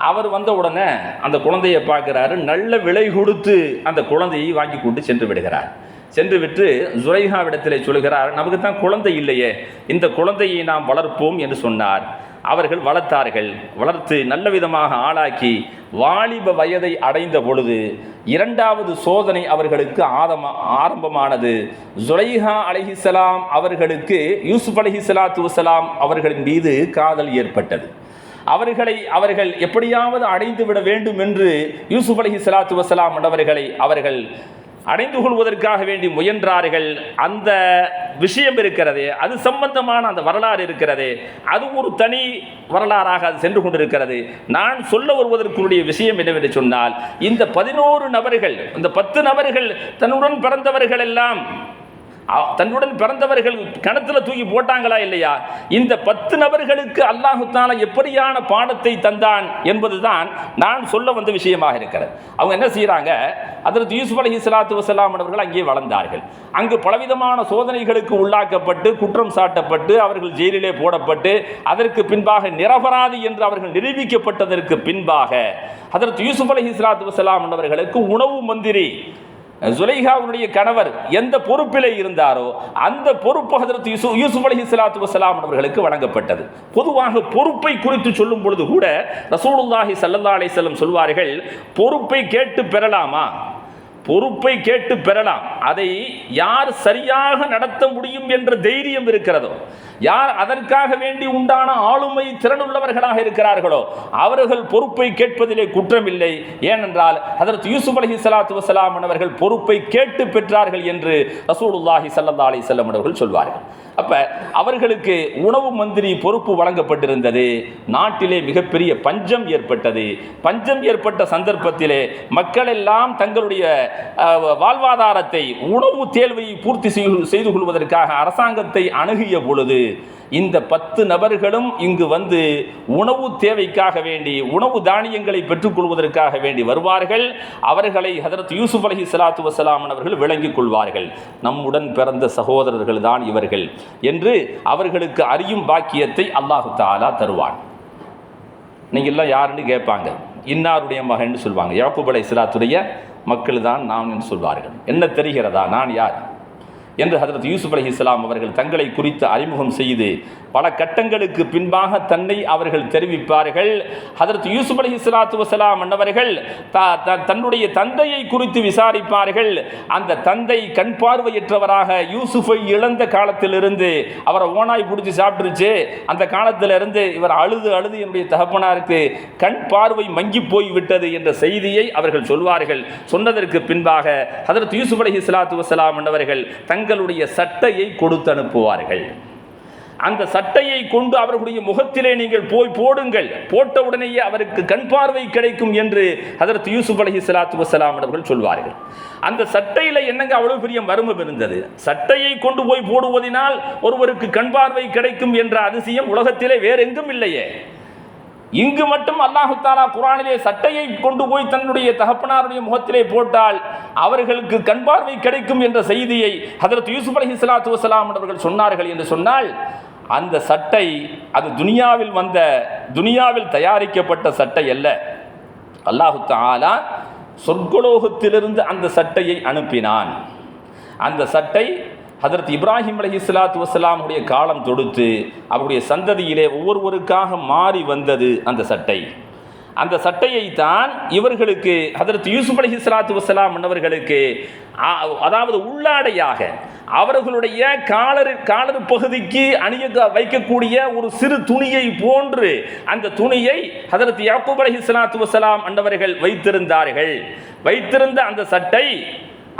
[SPEAKER 1] அவர் வந்த உடனே அந்த குழந்தையை பார்க்கிறாரு. நல்ல விலை கொடுத்து அந்த குழந்தையை வாங்கி கொண்டு சென்று விடுகிறார். சென்று விட்டு ஜுலைஹாவிடத்திலே சொல்கிறார், நமக்கு தான் குழந்தை இல்லையே, இந்த குழந்தையை நாம் வளர்ப்போம் என்று சொன்னார். அவர்கள் வளர்த்தார்கள். வளர்த்து நல்ல விதமாக ஆளாக்கி வாலிப வயதை அடைந்த பொழுது இரண்டாவது சோதனை அவர்களுக்கு ஆரம்பமானது. ஜுலைஹா அலைஹிஸ்ஸலாம் அவர்களுக்கு யூசுப் அலைஹிஸ்ஸலாத்து வஸ்ஸலாம் அவர்களின் மீது காதல் ஏற்பட்டது. அவர்கள் எப்படியாவது அடைந்து விட வேண்டும் என்று யூசுப் அலைஹிஸ்ஸலாத்து வஸ்ஸலாம் அவர்கள் அடைந்து கொள்வதற்காக வேண்டி முயன்றார்கள். அந்த விஷயம் இருக்கிறது, அது சம்பந்தமான அந்த வரலாறு இருக்கிறது, அது ஒரு தனி வரலாறாக அது சென்று கொண்டிருக்கிறது. நான் சொல்ல வருவதற்குரிய விஷயம் என்னவென்று சொன்னால், இந்த 11 நபர்கள், இந்த 10 நபர்கள் தன்னுடன் பிறந்தவர்கள் எல்லாம் தன்னுடன் பிறந்தவர்கள் கணத்துல தூக்கி போட்டாங்களா இல்லையா? இந்த 10 நபர்களுக்கு அல்லாஹு தஆலா எப்படியான பாடத்தை தந்தான் என்பதுதான் நான் சொல்ல வந்த விஷயமாக இருக்கிறது. அவங்க என்ன செய்யறாங்க, ஹஜ்ரத் யூசுப் அலைஹிஸ்ஸலாத்து வஸ்ஸலாம் அவர்கள் அங்கே வளர்ந்தார்கள். அங்கு பலவிதமான சோதனைகளுக்கு உள்ளாக்கப்பட்டு குற்றம் சாட்டப்பட்டு அவர்கள் ஜெயிலிலே போடப்பட்டு அதற்கு பின்பாக நிரபராதி என்று அவர்கள் நிரூபிக்கப்பட்டதற்கு பின்பாக ஹஜ்ரத் யூசுப் அலைஹிஸ்ஸலாத்து வஸ்ஸலாம் அவர்களுக்கு உணவு மந்திரி ஜுலைஹாவுடைய கணவர் எந்த பொறுப்பிலே இருந்தாரோ அந்த பொறுப்பு ஹஜ்ரத் யூசுப் அலைஹிஸ்ஸலாத்து வஸ்ஸலாம் அவர்களுக்கு வழங்கப்பட்டது. பொதுவாக பொறுப்பை குறித்து சொல்லும் பொழுது கூட ரசூலுல்லாஹி ஸல்லல்லாஹு அலைஹி வஸல்லம் சொல்வார்கள், பொறுப்பை கேட்டு பெறலாமா? பொறுப்பை கேட்டு பெறலாம். அதை யார் சரியாக நடத்த முடியும் என்ற தைரியம் இருக்கிறதோ, யார் அதற்காக வேண்டி உண்டான ஆளுமை திறனுள்ளவர்களாக இருக்கிறார்களோ அவர்கள் பொறுப்பை கேட்பதிலே குற்றமில்லை. ஏனென்றால் ஹஜ்ரத் யூசுப் அலைஹிஸ்ஸலாத்து வஸ்ஸலாம் அவர்கள் பொறுப்பை கேட்டு பெற்றார்கள் என்று ரசூலுல்லாஹி ஸல்லல்லாஹு அலைஹி வஸல்லம் அவர்கள் சொல்வார்கள். அப்ப அவர்களுக்கு உணவு மந்திரி பொறுப்பு வழங்கப்பட்டிருந்தது. நாட்டிலே மிகப்பெரிய பஞ்சம் ஏற்பட்டது. பஞ்சம் ஏற்பட்ட சந்தர்ப்பத்திலே மக்கள் எல்லாம் தங்களுடைய வாழ்வாதாரத்தை உணவு தேவையை பூர்த்தி செய்து கொள்வதற்காக அரசாங்கத்தை அணுகிய பொழுது இந்த 10 நபர்களும் இங்கு வந்து உணவு தேவைக்காக வேண்டி உணவு தானியங்களை பெற்றுக்கொள்வதற்காக வேண்டி வருவார்கள். அவர்களை ஹஜ்ரத் யூசுப் அலைஹிஸ்ஸலாத்து வஸ்ஸலாம் அவர்கள் விளங்கிக் கொள்வார்கள். நம்முடன் பிறந்த சகோதரர்கள் தான் இவர்கள் என்று அவர்களுக்கு அறியும் பாக்கியத்தை அல்லாஹு தஆலா தருவான். நீங்கள்லாம் யாருன்னு கேட்பாங்க. இன்னாருடைய மகன் சொல்வாங்க. யாக்கூப் அலைஹிஸ்ஸலாத்துடைய மக்கள் தான் நான் என்று சொல்வார்கள். என்ன தெரிகிறதா நான் யார் என்று ஹஜ்ரத் யூசுப் அலைஹிஸ்ஸலாம் அவர்கள் தங்களை குறித்து அறிமுகம் செய்து பல கட்டங்களுக்கு பின்பாக தன்னை அவர்கள் தெரிவிப்பார்கள். ஹஜ்ரத் யூசுப் அலைஹிஸ்ஸலாத்து வஸ்ஸலாம் அவர்கள் தன்னுடைய தந்தையை குறித்து விசாரிப்பார்கள். அந்த தந்தை கண் பார்வையற்றவராக யூசுஃபை இழந்த காலத்திலிருந்து அவரை ஓனாய் பிடிச்சி சாப்பிட்டுருச்சு. அந்த காலத்திலிருந்து இவர் அழுது என்னுடைய தகப்பனாருக்கு கண் பார்வை மங்கி போய் விட்டது என்ற செய்தியை அவர்கள் சொல்வார்கள். சொன்னதற்கு பின்பாக ஹஜ்ரத் யூசுப் அலைஹிஸ்ஸலாத்து வஸ்ஸலாம் அவர்கள் தங்களுடைய சட்டையை கொடுத்து அனுப்புவார்கள். அந்த சட்டையை கொண்டு அவர்களுடைய முகத்திலே நீங்கள் போய் போடுங்கள், போட்ட உடனேயே அவருக்கு கண் பார்வை கிடைக்கும் என்று ஹஜ்ரத் யூசுப் அலைஹிஸ்ஸலாத்து வஸ்ஸலாம் அவர்கள் சொல்வார்கள். அந்த சட்டையில் என்னங்க அவ்வளவு பெரிய மர்மம் இருந்தது? சட்டையை கொண்டு போய் போடுவதனால் ஒருவருக்கு கண் பார்வை கிடைக்கும் என்ற அதிசயம் உலகத்திலே வேறெங்கும் இல்லையே. இங்கு மட்டும் அல்லாஹு தஆலா குர்ஆனிலே சட்டையை கொண்டு போய் தன்னுடைய தகப்பனாருடைய முகத்திலே போட்டால் அவர்களுக்கு கண் பார்வை கிடைக்கும் என்ற செய்தியை ஹஜ்ரத் யூசுப் அலைஹிஸ்ஸலாத்து வஸ்ஸலாம் அவர்கள் சொன்னார்கள் என்று சொன்னால் அந்த சட்டை அது துனியாவில் தயாரிக்கப்பட்ட சட்டை அல்ல. அல்லாஹு தஆலா சொர்க்கலோகத்திலிருந்து அந்த சட்டையை அனுப்பினான். அந்த சட்டை ஹதரத் இப்ராஹிம் அலைஹிஸ்ஸலாத்து வஸ்ஸலாமுடைய காலம் தொடுத்து அவருடைய சந்ததியிலே ஒவ்வொருவருக்காக மாறி வந்தது அந்த சட்டை. அந்த சட்டையை தான் இவர்களுக்கு ஹதரத் யூசுப் அலைஹிஸ்ஸலாத்து வஸ்ஸலாம் அவர்களுக்கு, அதாவது உள்ளாடையாக அவர்களுடைய காலர் பகுதிக்கு அணிய வைக்கக்கூடிய ஒரு சிறு துணியை போன்று அந்த துணியை ஹதரத் யாக்கூப் அலைஹிஸ்ஸலாத்து வஸ்ஸலாம் அன்னவர்கள் வைத்திருந்த அந்த சட்டை,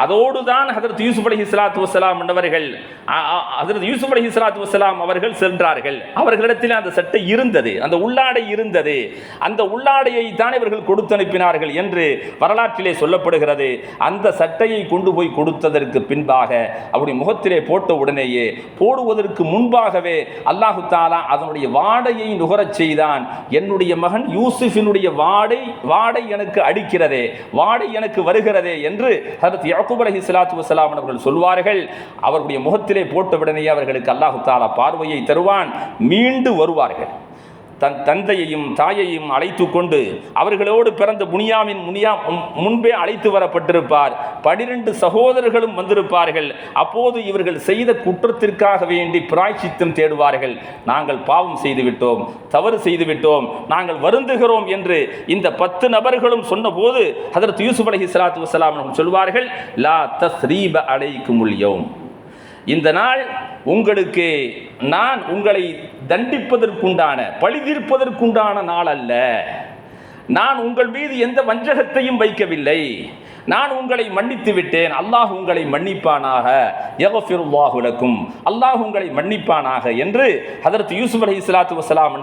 [SPEAKER 1] அதோடு தான் ஹதரத் யூசுப் அலைஹிஸ்ஸலாத்து வஸ்ஸலாம் அவர்கள் ஹதரத் யூசுப் அலைஹிஸ்ஸலாத்து வஸ்ஸலாம் அவர்கள் சென்றார்கள். அவர்களிடத்தில் அந்த சட்டை இருந்தது, அந்த உள்ளாடை இருந்தது. அந்த உள்ளாடையை தான் இவர்கள் கொடுத்து அனுப்பினார்கள் என்று வரலாற்றிலே சொல்லப்படுகிறது. அந்த சட்டையை கொண்டு போய் கொடுத்ததற்கு பின்பாக அவருடைய முகத்திலே போட்ட உடனேயே, போடுவதற்கு முன்பாகவே அல்லாஹு தஆலா அதனுடைய வாடையை நுகரச் செய்தான். என்னுடைய மகன் யூசுஃபினுடைய வாடை எனக்கு அடிக்கிறதே, வாடை எனக்கு வருகிறதே என்று ஹதரத் யாக்கூப் அலைஹிஸ்ஸலாத்து வஸ்ஸலாம் அவர்கள் சொல்வார்கள். அவருடைய முகத்திலே போட்டவுடனே அவர்களுக்கு அல்லாஹு தஆலா பார்வையை தருவான், மீண்டு வருவார்கள். தன் தந்தையையும் தாயையும் அழைத்து கொண்டு அவர்களோடு பிறந்த புனியாமின் முன்பே அழைத்து வரப்பட்டிருப்பார். 12 சகோதரர்களும் வந்திருப்பார்கள். அப்போது இவர்கள் செய்த குற்றத்திற்காக வேண்டி பிராயச்சித்தம் தேடுவார்கள். நாங்கள் பாவம் செய்துவிட்டோம், தவறு செய்துவிட்டோம், நாங்கள் வருந்துகிறோம் என்று இந்த 10 நபர்களும் சொன்னபோது ஹதரத் யூசுப் அலைஹிஸ்ஸலாத்து வஸ்ஸலாம் சொல்வார்கள், லா தஸ்ரீப அலைக்குமுல் யௌம், இந்த நாள் உங்களுக்கு நான் உங்களை தண்டிப்பதற்குண்டான, பழி தீர்ப்பதற்குண்டான நாள் அல்ல. நான் உங்கள் மீது எந்த வஞ்சகத்தையும் வைக்கவில்லை. நான் உங்களை மன்னித்து விட்டேன். அல்லாஹ் உங்களை மன்னிப்பானாக, யக்ஃபிருல்லாஹு லக்கும், அல்லாஹ் உங்களை மன்னிப்பானாக என்று ஹதரத் யூசுப் அலைஹிஸ்ஸலாத்து வஸ்ஸலாம்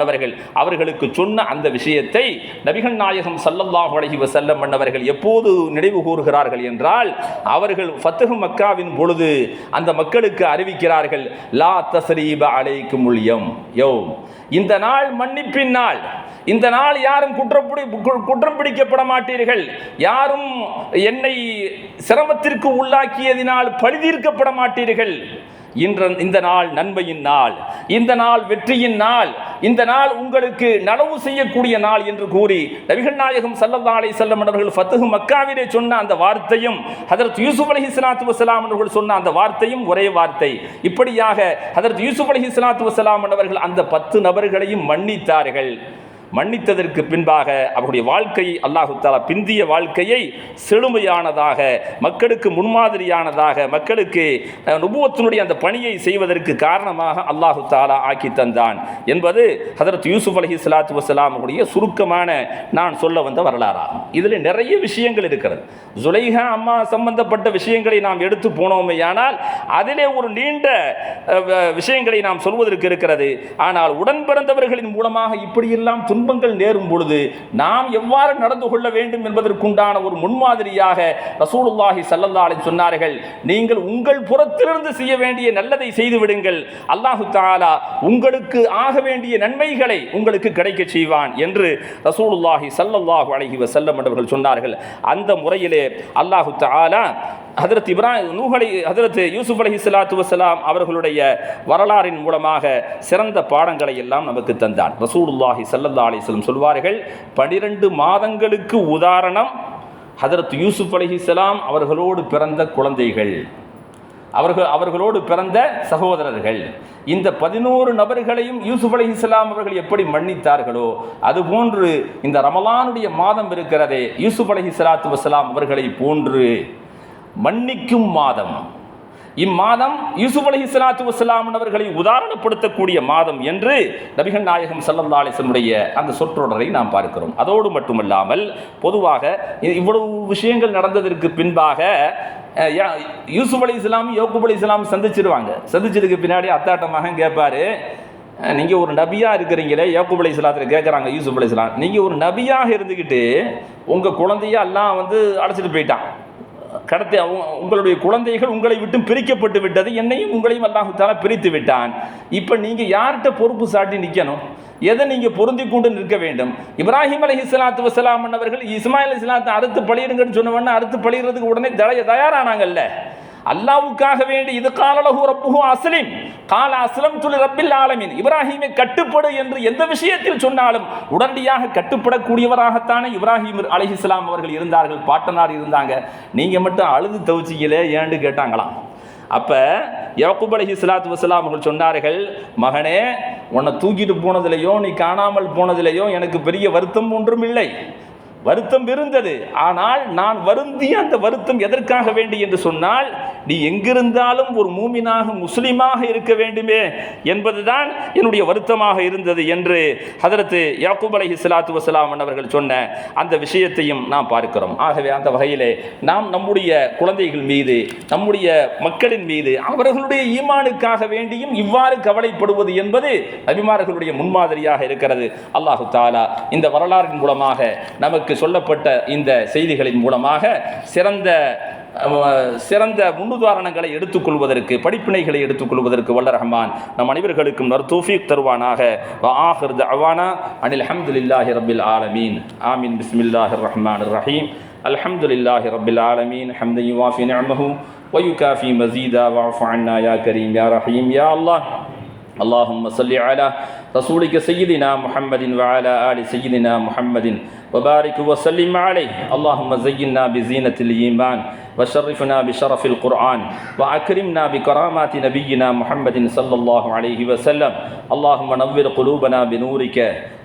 [SPEAKER 1] அவர்களுக்கு சொன்ன அந்த விஷயத்தை நபிகள் நாயகம் ஸல்லல்லாஹு அலைஹி வஸல்லம் அவர்கள் எப்போது நினைவு கூறுகிறார்கள் என்றால், அவர்கள் ஃபத்ஹு மக்காவின் பொழுது அந்த மக்களுக்கு அறிவிக்கிறார்கள், லா தஸ்ரீப அலைக்குமுல் யௌம், இந்த நாள் மன்னிப்பின் நாள். இந்த நாள் யாரும் குற்றம் பிடிக்கப்பட மாட்டீர்கள், யாரும் என்னை சிரமத்திற்கு உள்ளாக்கியதினால் பழிதீர்க்கப்பட மாட்டீர்கள். இந்த நாள் நன்மையின் நாள், இந்த நாள் வெற்றியின் நாள், இந்த நாள் உங்களுக்கு நலவு செய்யக்கூடிய நாள் என்று கூறி நபிகள் நாயகம் ஸல்லல்லாஹு அலைஹி வஸல்லம் அவர்கள் ஃபத்ஹு மக்காவிலே சொன்ன அந்த வார்த்தையும் ஹதரத் யூசுப் அலைஹிஸ்ஸலாத்து வஸ்ஸலாம் அவர்கள் சொன்ன அந்த வார்த்தையும் ஒரே வார்த்தை. இப்படியாக ஹதரத் யூசுப் அலைஹிஸ்ஸலாத்து வஸ்ஸலாம் அவர்கள் அந்த 10 நபர்களையும் மன்னித்தார்கள். மன்னித்ததற்கு பின்பாக அவருடைய வாழ்க்கையை அல்லாஹு தஆலா பிந்திய வாழ்க்கையை செழுமையானதாக, மக்களுக்கு முன்மாதிரியானதாக, மக்களுக்கு நுபுவத்தினுடைய அந்த பணியை செய்வதற்கு காரணமாக அல்லாஹு தஆலா ஆக்கி தந்தான் என்பது ஹதரத் யூசுப் அலைஹிஸ்ஸலாத்து வஸ்ஸலாம் உடைய சுருக்கமான நான் சொல்ல வந்த வரலாறாகும். இதில் நிறைய விஷயங்கள் இருக்கிறது. ஜுலைஹா அம்மா சம்பந்தப்பட்ட விஷயங்களை நாம் எடுத்து போனோமேயானால் அதிலே ஒரு நீண்ட விஷயங்களை நாம் சொல்வதற்கு இருக்கிறது. ஆனால் உடன் பிறந்தவர்களின் மூலமாக இப்படியெல்லாம் துன்பங்கள் நேரும் பொழுது நாம் எவ்வாறு நடந்து கொள்ள வேண்டும் என்பதற்குண்டான ஒரு முன்மாதிரியாக ரசூலுல்லாஹி ஸல்லல்லாஹு அலைஹி சொன்னார்கள், நீங்கள் உங்கள் புறத்திலிருந்து செய்ய வேண்டிய நல்லதை செய்து விடுங்கள், அல்லாஹு தஆலா உங்களுக்கு ஆக வேண்டிய நன்மைகளை உங்களுக்கு கிடைக்க செய்வான் என்று ரசூலுல்லாஹி ஸல்லல்லாஹு அலைஹி வஸல்லம் அவர்கள் சொன்னார்கள். அந்த முறையிலே அல்லாஹு தஆலா ஹதரத் ஹதரத் யூசுப் அலைஹிஸ்ஸலாத்து வஸ்ஸலாம் அவர்களுடைய வரலாறின் மூலமாக சிறந்த பாடங்களை எல்லாம் நமக்கு தந்தான். ரசூலுல்லாஹி ஸல்லல்லாஹு அலைஹி வஸல்லம் சொல்வார்கள், 12 மாதங்களுக்கு உதாரணம் ஹதரத் யூசுப் அலைஹிஸ்ஸலாம் அவர்களோடு பிறந்த குழந்தைகள், அவர்களோடு பிறந்த சகோதரர்கள். இந்த 11 நபர்களையும் யூசுப் அலைஹிஸ்ஸலாம் அவர்கள் எப்படி மன்னித்தார்களோ அதுபோன்று இந்த ரமலானுடைய மாதம் இருக்கிறதே, யூசுப் அலைஹிஸ்ஸலாத்து வஸ்ஸலாம் அவர்களை போன்று மன்னிக்கும் மாதம். இம்மாதம் யூசுப் அலைஹிஸ்ஸலாத்து வஸ்ஸலாம் அவர்களை உதாரணப்படுத்தக்கூடிய மாதம் என்று நபிகள் நாயகம் ஸல்லல்லாஹு அலைஹி வஸல்லம் அந்த சொற்றொடரை நாம் பார்க்கிறோம். அதோடு மட்டுமல்லாமல் பொதுவாக இவ்வளவு விஷயங்கள் நடந்ததற்கு பின்பாக யூசுப் அலைஹிஸ்ஸலாம் யாக்கூப் அலைஹிஸ்ஸலாம் சந்திச்சதுக்கு பின்னாடி அத்தாட்டமாக கேட்பாரு, நீங்கள் ஒரு நபியாக இருக்கிறீங்களே, யாக்கூப் அலைஹிஸ்ஸலாத்தில் கேட்குறாங்க யூசுப் அலைஹிஸ்ஸலாம், நீங்கள் ஒரு நபியாக இருந்துக்கிட்டு உங்கள் குழந்தைய எல்லாம் அழைச்சிட்டு போயிட்டான், கடத்தி உங்களுடைய குழந்தைகள் உங்களை விட்டு பிரிக்கப்பட்டு விட்டது, என்னையும் உங்களையும் அல்லாஹ் தஆலா பிரித்து விட்டான். இப்போ நீங்கள் யார்கிட்ட பொறுப்பு சாட்டி நிற்கணும்? எதை நீங்கள் பொருந்தி கொண்டு நிற்க வேண்டும்? இப்ராஹிம் அலைஹிஸ்ஸலாத்து வஸ்ஸலாம் அவர்கள் இஸ்மாயில் அலைஹிஸ்ஸலாத்தை அறுத்து பழியிடுங்கன்னு சொன்னவொன்னே அறுத்து பழிகிறதுக்கு உடனே தயாரானாங்கல்ல. அல்லாஹ்வுக்காக வேண்டி இது காலலஹு ரப்புஹு அஸ்லிம் கால அஸ்லம்து லிரப்பில் ஆலமீன், இப்ராஹீமை கட்டுப்படு என்று எந்த விஷயத்தில் சொன்னாலும் உடனடியாக கட்டுப்படக்கூடியவராகத்தானே இப்ராஹிம் அலைஹிஸ்ஸலாம் அவர்கள் இருந்தார்கள், பாட்டனார் இருந்தாங்க. நீங்க மட்டும் அழுது தவிச்சிக்கலே ஏன்னு கேட்டாங்களாம். அப்ப யாக்கூப் அலைஹிஸ்ஸலாத்து வஸ்ஸலாம் அவர்கள் சொன்னார்கள், மகனே, உன்னை தூக்கிட்டு போனதிலையோ நீ காணாமல் போனதிலையோ எனக்கு பெரிய வருத்தம் ஒன்றும் இல்லை. வருத்தம் இருந்தது, ஆனால் நான் வருந்திய அந்த வருத்தம் எதற்காக வேண்டி என்று சொன்னால், நீ எங்கிருந்தாலும் ஒரு மூமினாக முஸ்லிமாக இருக்க வேண்டுமே என்பதுதான் என்னுடைய வருத்தமாக இருந்தது என்று ஹதரத் யாக்கூப் அலைஹிஸ்ஸலாத்து வஸ்ஸலாம் அவர்கள் சொன்ன அந்த விஷயத்தையும் நாம் பார்க்கிறோம். ஆகவே அந்த வகையிலே நாம் நம்முடைய குழந்தைகள் மீது, நம்முடைய மக்களின் மீது அவர்களுடைய ஈமானுக்காக வேண்டியும் இவ்வாறு கவலைப்படுவது என்பது நபிமார்களுடைய முன்மாதிரியாக இருக்கிறது. அல்லாஹு தஆலா இந்த வரலாறின் மூலமாக நமக்கு சொல்லப்பட்ட இந்த செய்திகளின் மூலமாக சிறந்த முன்னுதாரணங்களை எடுத்துக்கொள்வதற்கு, படிப்பினைகளை எடுத்துக்கொள்வதற்கு வல்ல ரஹ்மான் நம் அனைவர்களுக்கும் தௌஃபீக் தருவானாக. வஆகிர் தஅவானா அனில் ஹம்துலில்லாஹி ரப்பில் ஆலமீன். ஆமீன். பிஸ்மில்லாஹிர் ரஹ்மானிர் ரஹீம். அல்ஹம்துலில்லாஹி ரப்பில் ஆலமீன் ஹம்தன் யுவாஃபி நிஅமஹு வ யுகாஃபி மஸீதா வஅஃபு அன்னா யா கரீம் யா ரஹீம் யா அல்லாஹ். اللهم صل على رسولك سيدنا محمد وعلى آل سيدنا محمد وبارك وسلم عليه. اللهم زينا بزينة الإيمان وشرفنا بشرف القرآن وأكرمنا بكرامات نبينا محمد صلى الله عليه وسلم. اللهم نور قلوبنا بنورك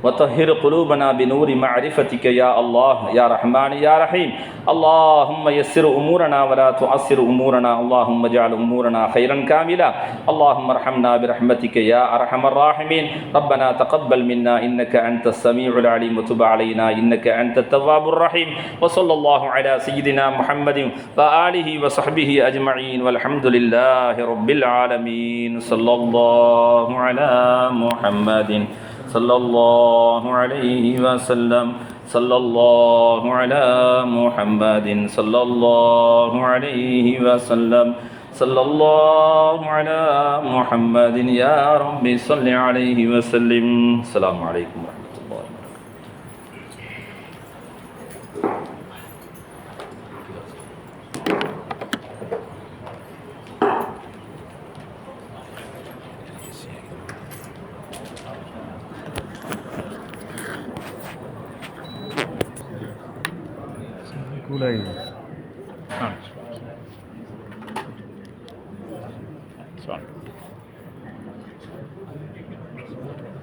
[SPEAKER 1] وطهر قلوبنا بنور معرفتك يا الله يا رحمن يا رحيم. اللهم يسر أمورنا ولا تعسر أمورنا. اللهم اجعل أمورنا خيرا كاملا. اللهم ارحمنا برحمتك يا أرحم الراحمين. ربنا تقبل منا إنك أنت السميع العليم وتب علينا إنك أنت التواب الرحيم. وصلى الله على سيدنا محمد وآله وصحبه أجمعين والحمد لله رب العالمين. صلى الله على محمد صلى الله عليه وسلم. صلى الله على محمد صلى الله عليه وسلم. صلى الله على محمد يا رب صل عليه وسلم. السلام عليكم ورحمة الله وبركاته.